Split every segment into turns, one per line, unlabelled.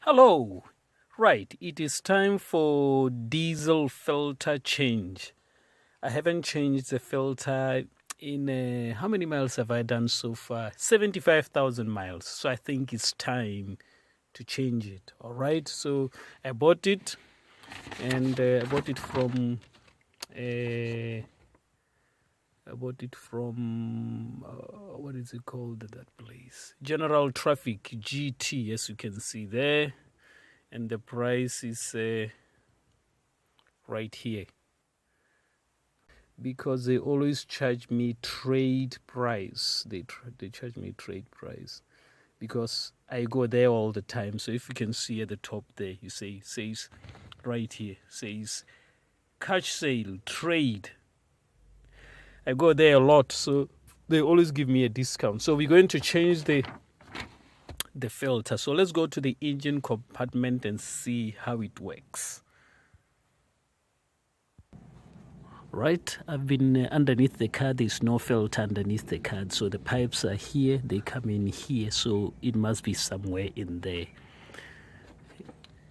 Hello. Right, it is time for diesel filter change. I haven't changed the filter in how many miles have I done so far? 75,000 miles. So I think it's time to change it. All right. So I bought it, and I bought it from what is it called, that place? General Traffic, GT, as you can see there. And the price is right here, because they always charge me trade price. They charge me trade price because I go there all the time. So if you can see at the top there, you says right here, says catch sale trade. I go there a lot, so they always give me a discount. So we're going to change the filter. So let's go to the engine compartment and see how it works. Right, I've been underneath the car. There's no filter underneath the car, so the pipes are here, they come in here, so it must be somewhere in there.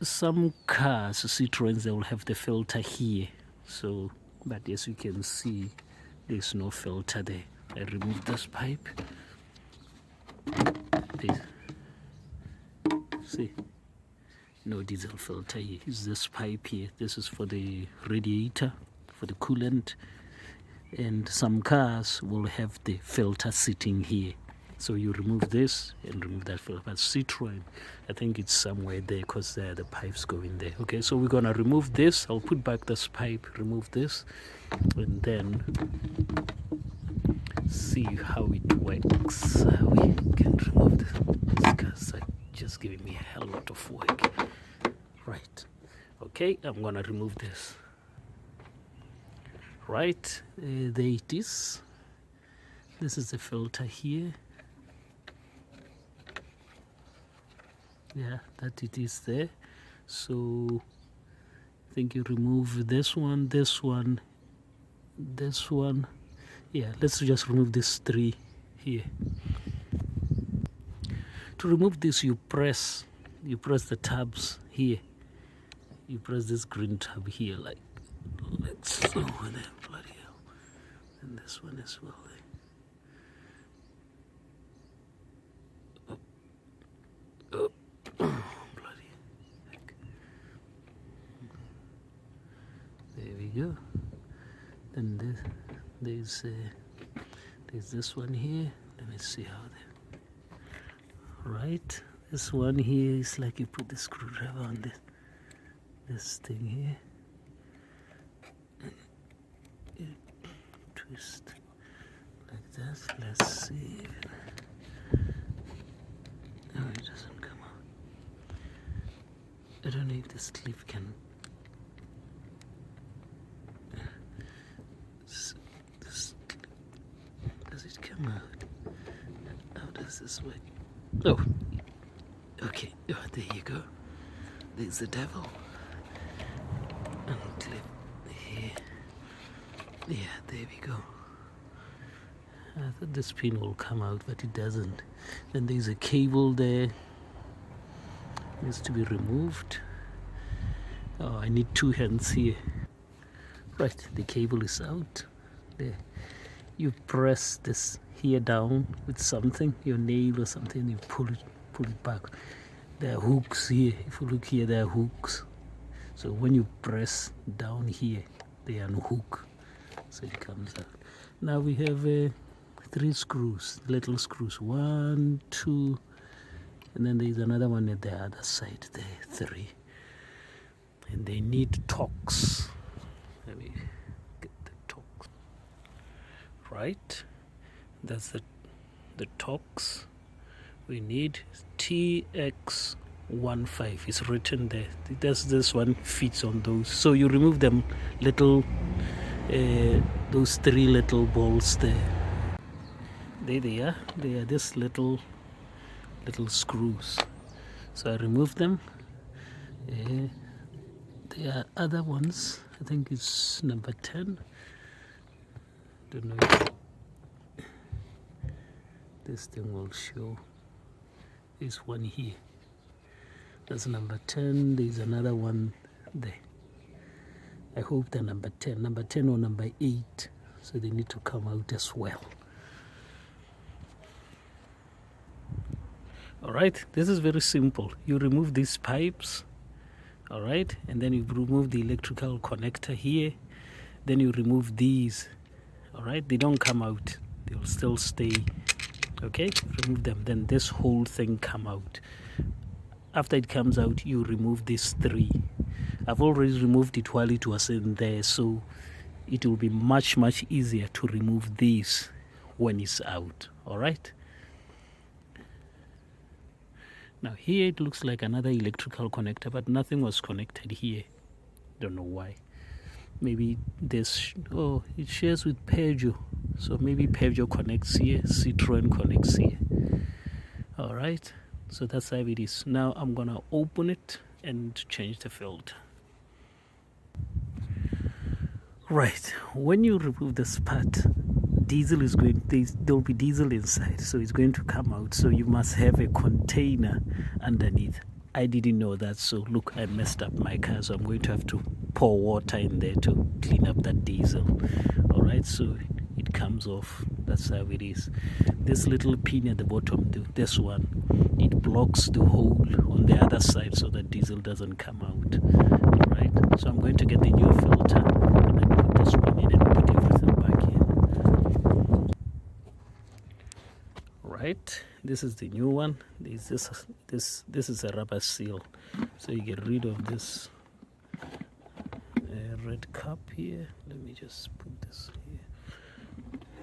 Some cars, Citroens, they will have the filter here, so, but as you can see, there's no filter there. I remove this pipe. See, no diesel filter here. Is this pipe here? This is for the radiator, for the coolant, and some cars will have the filter sitting here. So you remove this and remove that filter. But Citroen, I think it's somewhere there because the pipes go in there. Okay, so we're gonna remove this. I'll put back this pipe, remove this, and then see how it works. We can remove this. These cars are just giving me a hell lot of work. Right. Okay, I'm gonna remove this. Right, there it is. This is the filter here. Yeah, that it is there. So I think you remove this one, this one, this one. Yeah, let's just remove these three here. To remove this, you press the tabs here. You press this green tab here, like let's over there, bloody hell. And this one as well. Bloody heck. There we go. Then there's this one here. Let me see how they. Right, this one here is like you put the screwdriver on this thing here. Twist like that. Let's see. No, it doesn't come out. I don't know if this clip can. Does it come out? How does this work? Oh, okay. Oh, there you go. There's the devil. Unclip here. Yeah, there we go. I thought this pin will come out, but it doesn't. Then there's a cable there. Needs to be removed. Oh, I need two hands here. Right, the cable is out. There. You press this here down with something, your nail or something, and you pull it back. There are hooks here. If you look here, there are hooks. So when you press down here, they unhook. So it comes out. Now we have 3 screws, little screws. 1, 2, and then there's another one at the other side there. 3. And they need Torx. Let me get the Torx. Right. That's the Torx. We need TX15. It's written there. This one fits on those. So you remove them little. Those 3 little balls there. There they are. They are just little screws. So I remove them. There are other ones. I think it's number 10. Don't know if this thing will show. There's one here. That's number 10. There's another one there. I hope they're number 10 or number 8, so they need to come out as well. All right, this is very simple. You remove these pipes, all right, and then you remove the electrical connector here. Then you remove these, all right. They don't come out, they'll still stay. Okay, remove them, then this whole thing come out. After it comes out, you remove these 3. I've already removed it while it was in there, so it will be much easier to remove these when it's out. All right, now here it looks like another electrical connector, but nothing was connected here. Don't know why. Maybe this, it shares with Peugeot, so maybe Peugeot connects here, Citroen connects here. All right, so that's how it is. Now I'm gonna open it and change the filter. Right, when you remove this part, diesel is going, there'll be diesel inside, so it's going to come out. So you must have a container underneath. I didn't know that, so look, I messed up my car, so I'm going to have to pour water in there to clean up that diesel. All right, so it comes off. That's how it is. This little pin at the bottom, this one, it blocks the hole on the other side so that diesel doesn't come out. All right, so I'm going to get the new filter and then put this one in and put everything back in. Right, this is the new one. This is a rubber seal, so you get rid of this red cup here. Let me just put this here.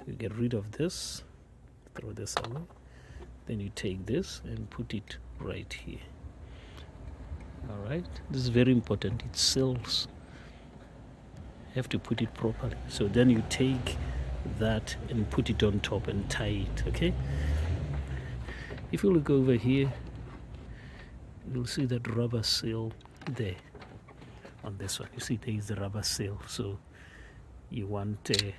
You get rid of this, throw this away, then you take this and put it right here. All right, this is very important. It seals. You have to put it properly. So then you take that and put it on top and tie it. Okay, if you look over here, you'll see that rubber seal there on this one. You see there is the rubber seal, so you want the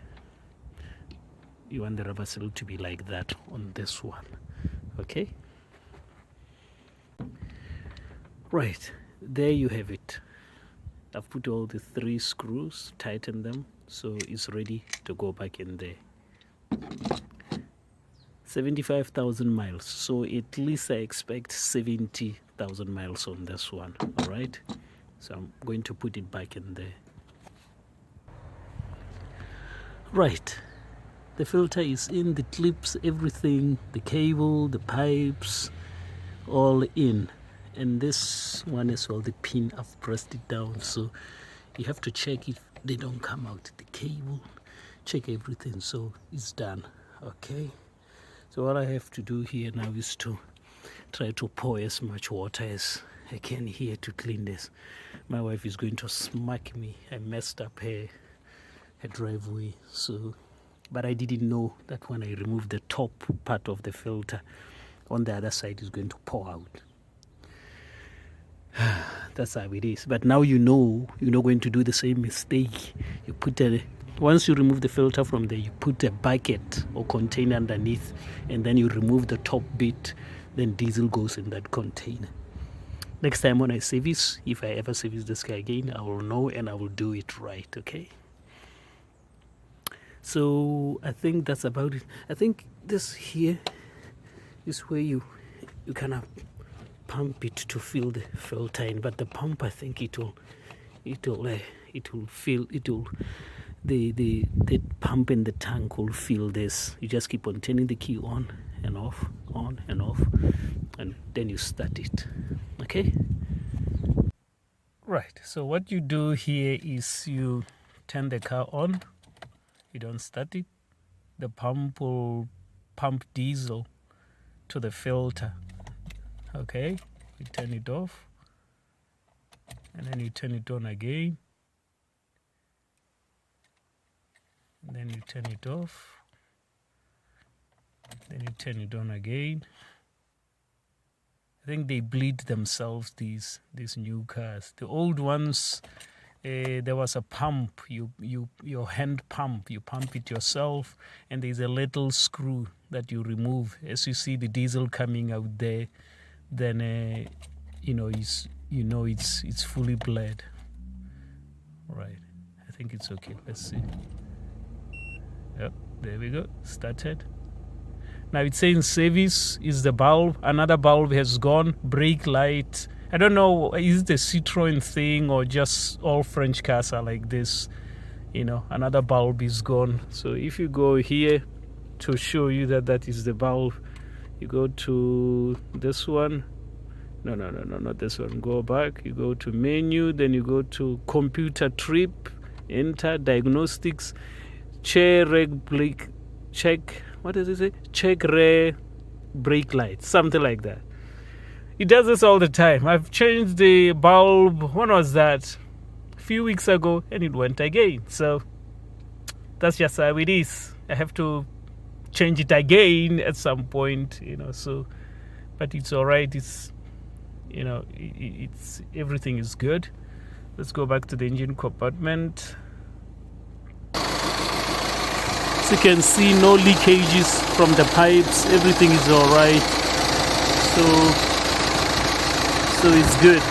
rubber seal to be like that on this one. Okay, right, there you have it. I've put all the 3 screws, tightened them, so it's ready to go back in there. 75,000 miles, so at least I expect 70,000 miles on this one. All right, so I'm going to put it back in there. Right, the filter is in, the clips, everything, the cable, the pipes, all in. And this one as well, the pin, I've pressed it down, so you have to check if they don't come out. The cable, check everything, so it's done. Okay, so what I have to do here now is to try to pour as much water as I can here to clean this. My wife is going to smack me. I messed up her driveway, so, but I didn't know that when I remove the top part of the filter, on the other side is going to pour out. That's how it is. But now you're not going to do the same mistake. You put once you remove the filter from there, you put a bucket or container underneath, and then you remove the top bit, then diesel goes in that container. Next time when I service, if I ever service this car again, I will know and I will do it right. Okay, so I think that's about it. I think this here is where you kind of pump it to fill the filter in, but the pump, I think the pump in the tank will fill this. You just keep on turning the key on and off, and then you start it. Okay, right, so what you do here is you turn the car on, you don't start it, the pump will pump diesel to the filter. Okay, you turn it off, and then you turn it on again, and then you turn it off, then you turn it on again. I think they bleed themselves, these new cars. The old ones, there was a pump, your hand pump, you pump it yourself, and there's a little screw that you remove. As you see the diesel coming out there, then it's fully bled. Right, I think it's okay. Let's see. Yep, there we go. Started. Now it's saying service is the bulb. Another bulb has gone. Brake light. I don't know, is it a Citroen thing or just all French cars are like this? Another bulb is gone. So if you go here to show you that is the bulb, you go to this one. No, not this one. Go back. You go to menu, then you go to computer trip, enter diagnostics, check. What does it say? Check rear brake light, something like that. It does this all the time. I've changed the bulb. When was that? A few weeks ago, and it went again. So that's just how it is. I have to change it again at some point, So, but it's all right. It's it's everything is good. Let's go back to the engine compartment. As you can see, no leakages from the pipes. Everything is all right. So it's good.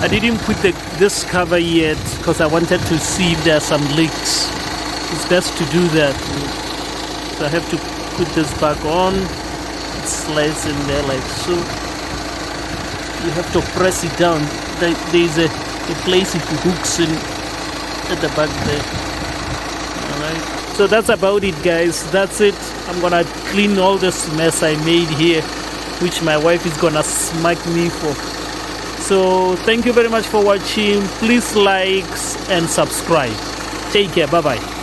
I didn't put this cover yet because I wanted to see if there are some leaks. It's best to do that. So I have to put this back on. It slides in there like so. You have to press it down. There's a place it hooks in at the back there. Alright. So that's about it, guys. That's it. I'm gonna clean all this mess I made here, which my wife is gonna smack me for. So thank you very much for watching. Please like and subscribe. Take care. Bye bye.